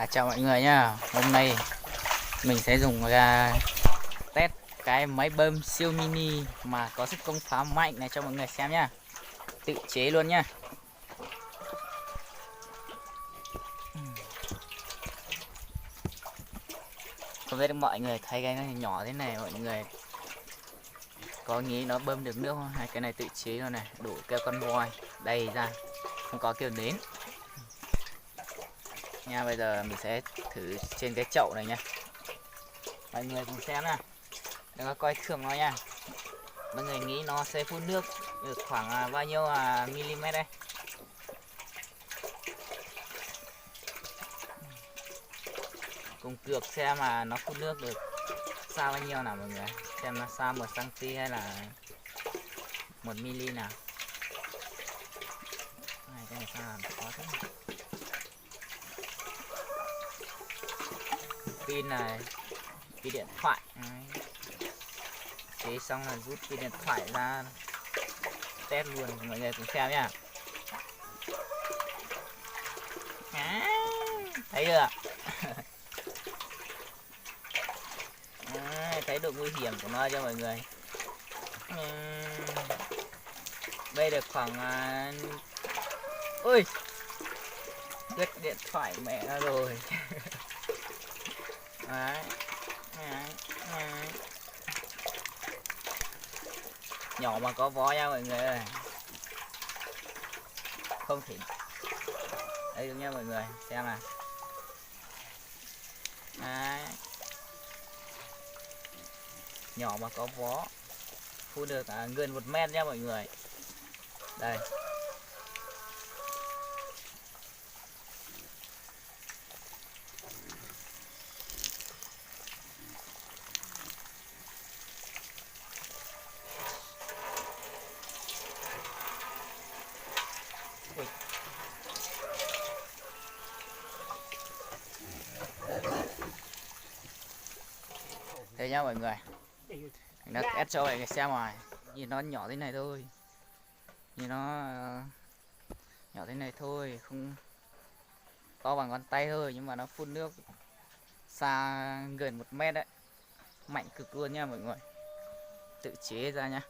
Chào mọi người nhá. Hôm nay mình sẽ dùng test cái máy bơm siêu mini mà có sức công phá mạnh này cho mọi người xem nhá. Tự chế luôn nhá. Không biết mọi người thấy cái này nhỏ thế này mọi người có nghĩ nó bơm được nước không? Hay cái này tự chế luôn này, đủ keo con voi đầy ra, không có kiểu nến nha. Bây giờ mình sẽ thử trên cái chậu này nha. Mọi người cùng xem nha, đừng có coi thường nó nha. Mọi người nghĩ nó sẽ phun nước được khoảng bao nhiêu mm đây? Cùng cược xem mà nó phun nước được xa bao nhiêu nào mọi người. Xem nó xa 1 cm hay là 1 mm nào. Cái này sao làm khó thế này. Pin này, pin điện thoại. Chế xong là rút pin điện thoại ra test luôn, mọi người cùng xem nhá. Thấy chưa? Thấy độ nguy hiểm của nó cho mọi người. Đây được khoảng ui, đứt điện thoại mẹ nó rồi. Đấy. Nhỏ mà có vó nha mọi người ơi. Không thể đây được nha mọi người, xem nào. Đấy. Nhỏ mà có vó, phun được gần 1 mét nha mọi người. Đây. Ui. Đây nhá mọi người, nó test cho mọi người xem rồi. Nhìn nó nhỏ thế này thôi, nhìn nó nhỏ thế này thôi, không to bằng ngón tay thôi, nhưng mà nó phun nước xa gần 1 mét đấy, mạnh cực luôn nha mọi người. Tự chế ra nha.